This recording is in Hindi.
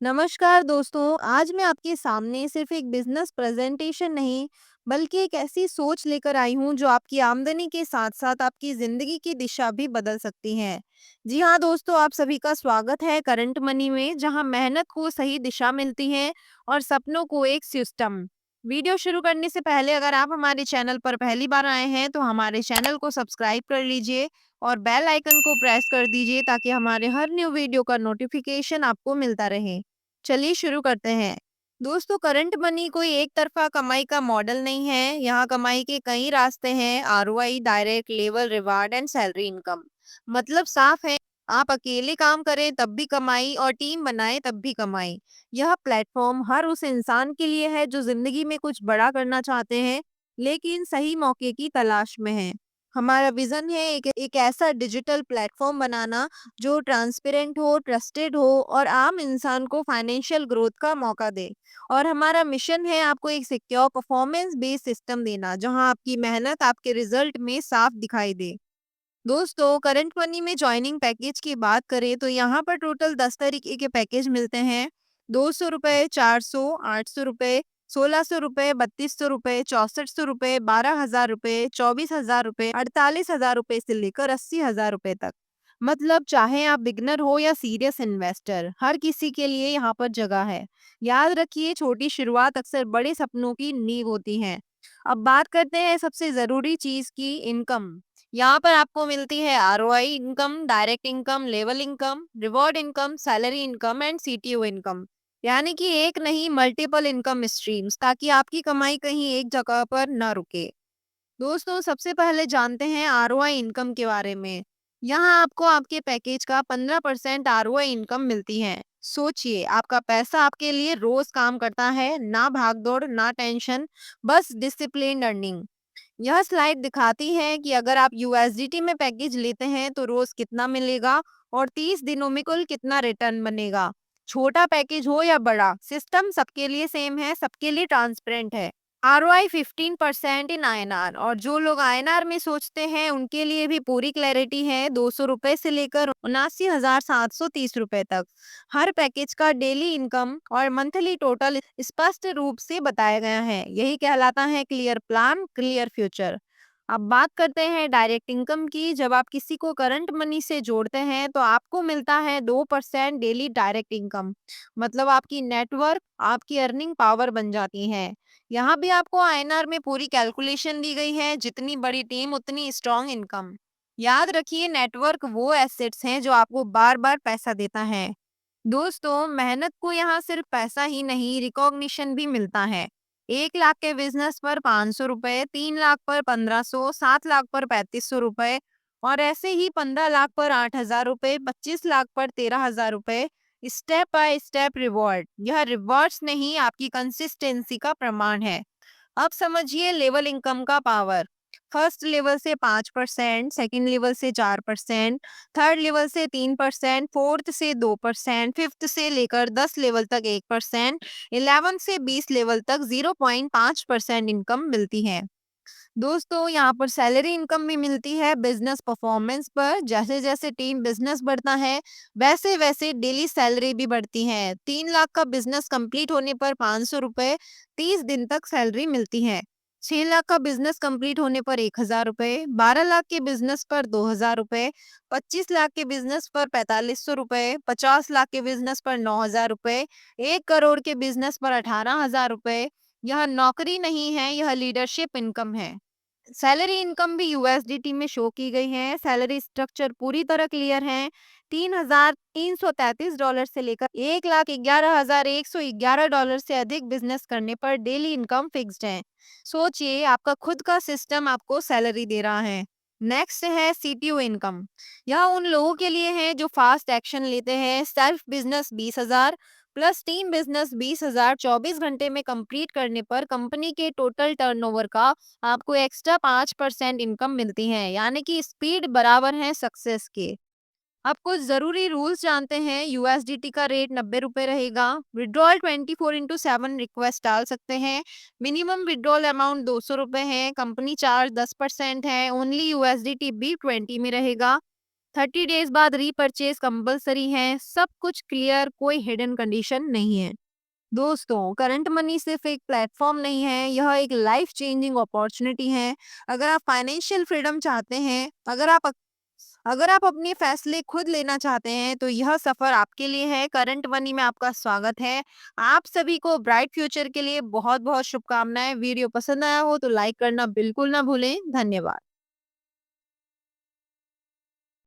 नमस्कार दोस्तों, आज मैं आपके सामने सिर्फ एक बिजनेस प्रेजेंटेशन नहीं, बल्कि एक ऐसी सोच लेकर आई हूँ जो आपकी आमदनी के साथ-साथ आपकी ज़िंदगी की दिशा भी बदल सकती है। जी हाँ दोस्तों, आप सभी का स्वागत है करंट मनी में, जहाँ मेहनत को सही दिशा मिलती है और सपनों को एक सिस्टम। वीडियो शुरू करने से पहले अगर आप हमारे चैनल पर पहली बार आए हैं, तो हमारे चैनल को सब्सक्राइब कर लीजिए और बेल आइकन को प्रेस कर दीजिए ताकि हमारे हर न्यू वीडियो का नोटिफिकेशन आपको मिलता रहे। चलिए शुरू करते हैं। दोस्तों, करंट मनी कोई एक तरफा कमाई का मॉडल नहीं है। यहाँ कमाई के कई रास्ते हैं। ROI, direct, level, reward and salary income. मतलब साफ है, आप अकेले काम करें तब भी कमाई और टीम बनाए तब भी कमाई। यह प्लेटफॉर्म हर उस इंसान के लिए है जो जिंदगी में कुछ बड़ा करना चाहते हैं, लेकिन सही मौके की तलाश में है। हमारा विजन है एक ऐसा डिजिटल प्लेटफॉर्म बनाना जो ट्रांसपेरेंट हो, ट्रस्टेड हो और आम इंसान को फाइनेंशियल ग्रोथ का मौका दे। और हमारा मिशन है आपको एक सिक्योर परफॉर्मेंस बेस्ड सिस्टम देना, जहां आपकी मेहनत आपके रिजल्ट में साफ दिखाई दे। दोस्तों, करंट मनी में ज्वाइनिंग पैकेज की बात करें तो यहाँ पर टोटल 10 तरीके के पैकेज मिलते हैं। 200 रुपये, 400, 800 रुपये, 1600 रुपये, 3200 रुपये, 6400 रुपये, 12 हजार रुपये, 24 हजार रुपये, 48 हजार रुपये से लेकर 80 हजार रुपये तक। मतलब चाहे आप बिगनर हो या सीरियस इन्वेस्टर, हर किसी के लिए यहाँ पर जगह है। याद रखिए, छोटी शुरुआत अक्सर बड़े सपनों की नींव होती है। अब बात करते हैं सबसे जरूरी चीज की, इनकम। यहाँ पर आपको मिलती है ROI income, direct income, level income, reward income, salary income and CTO income. यानी कि एक नहीं, मल्टीपल इनकम स्ट्रीम्स, ताकि आपकी कमाई कहीं एक जगह पर न रुके। दोस्तों, सबसे पहले जानते हैं आरओआई इनकम के बारे में। यहाँ आपको आपके पैकेज का 15% आरओआई इनकम मिलती है। सोचिए, आपका पैसा आपके लिए रोज काम करता है, ना भागदौड़, ना टेंशन, बस डिसिप्लिन अर्निंग। यह स्लाइड दिखाती है कि अगर आप यूएसडीटी में पैकेज लेते हैं तो रोज कितना मिलेगा और 30 दिनों में कुल कितना रिटर्न बनेगा। छोटा पैकेज हो या बड़ा, सिस्टम सबके लिए सेम है, सबके लिए ट्रांसपेरेंट है। आरओआई 15% इन आईएनआर, और जो लोग आईएनआर में सोचते हैं उनके लिए भी पूरी क्लैरिटी है। 200 रुपए से लेकर 79,730 रुपए तक हर पैकेज का डेली इनकम और मंथली टोटल स्पष्ट रूप से बताया गया है। यही कहलाता है क्लियर प्लान, क्लियर फ्यूचर। अब बात करते हैं डायरेक्ट इनकम की। जब आप किसी को करंट मनी से जोड़ते हैं तो आपको मिलता है 2% डेली डायरेक्ट इनकम। मतलब आपकी नेटवर्क आपकी अर्निंग पावर बन जाती है। यहाँ भी आपको आईएनआर में पूरी कैलकुलेशन दी गई है, जितनी बड़ी टीम उतनी स्ट्रॉन्ग इनकम। याद रखिए, नेटवर्क वो एसेट्स हैं जो आपको बार बार पैसा देता है। दोस्तों, मेहनत को यहाँ सिर्फ पैसा ही नहीं, रिकॉग्निशन भी मिलता है। 1 लाख के बिजनेस पर 500 रुपए, 3 लाख पर 1500, 7 लाख पर 3500 रुपए और ऐसे ही 15 लाख पर 8 हजार रुपए, 25 लाख पर 13 हजार रुपए। स्टेप बाय स्टेप रिवॉर्ड, यह रिवॉर्ड्स नहीं, आपकी कंसिस्टेंसी का प्रमाण है। अब समझिए लेवल इनकम का पावर। फर्स्ट लेवल से 5%, सेकंड लेवल से 4%, थर्ड लेवल से 3%, फोर्थ से 2%, फिफ्थ से लेकर 10 लेवल तक 1%, 11 से 20 लेवल तक 0.5% इनकम मिलती है। दोस्तों, यहाँ पर सैलरी इनकम भी मिलती है बिजनेस परफॉर्मेंस पर। जैसे जैसे टीम बिजनेस बढ़ता है, वैसे वैसे डेली सैलरी भी बढ़ती है। 3 लाख का बिजनेस कंप्लीट होने पर 500 रुपए 30 दिन तक सैलरी मिलती है। 6 लाख का बिजनेस कंप्लीट होने पर 1 हजार रुपए, 12 लाख के बिजनेस पर 2 हजार रुपए, 25 लाख के बिजनेस पर 4500 रुपए, 50 लाख के बिजनेस पर 9 हजार रुपए, 1 करोड़ के बिजनेस पर 18 हजार रुपए। यह नौकरी नहीं है, यह लीडरशिप इनकम है। सैलरी इनकम भी यूएसडीटी में शो की गई है। सैलरी स्ट्रक्चर पूरी तरह क्लियर है। $3,333 से लेकर $1,11,111 से अधिक बिजनेस करने पर डेली इनकम फिक्स्ड है। सोचिए, आपका खुद का सिस्टम आपको सैलरी दे रहा है। नेक्स्ट है सीटीओ इनकम। यह उन लोगों के लिए है जो फास्ट एक्शन लेते हैं। Self business 20,000 plus team business 20,000 24 घंटे में कंप्लीट करने पर कंपनी के टोटल टर्नओवर का आपको एक्स्ट्रा 5% इनकम मिलती है। यानी कि स्पीड बराबर है सक्सेस के। अब कुछ जरूरी रूल्स जानते हैं। यूएसडीटी का रेट 90 रुपए रहेगा। विड्रॉल 24/7 रिक्वेस्ट डाल सकते हैं। मिनिमम विड्रॉल अमाउंट 200 रुपए है। कंपनी चार्ज 10% है। ओनली यूएसडीटी भी 20 में रहेगा। 30 डेज बाद रीपरचेज कंपलसरी है, सब कुछ क्लियर, कोई हिडन कंडीशन नहीं है। दोस्तों, करंट मनी सिर्फ एक प्लेटफॉर्म नहीं है, यह एक लाइफ चेंजिंग अपॉर्चुनिटी है। अगर आप फाइनेंशियल फ्रीडम चाहते हैं, अगर आप अपने फैसले खुद लेना चाहते हैं, तो यह सफर आपके लिए है। करंट मनी में आपका स्वागत है। आप सभी को ब्राइट फ्यूचर के लिए बहुत बहुत शुभकामनाएं। वीडियो पसंद आया हो तो लाइक करना बिल्कुल ना भूलें। धन्यवाद।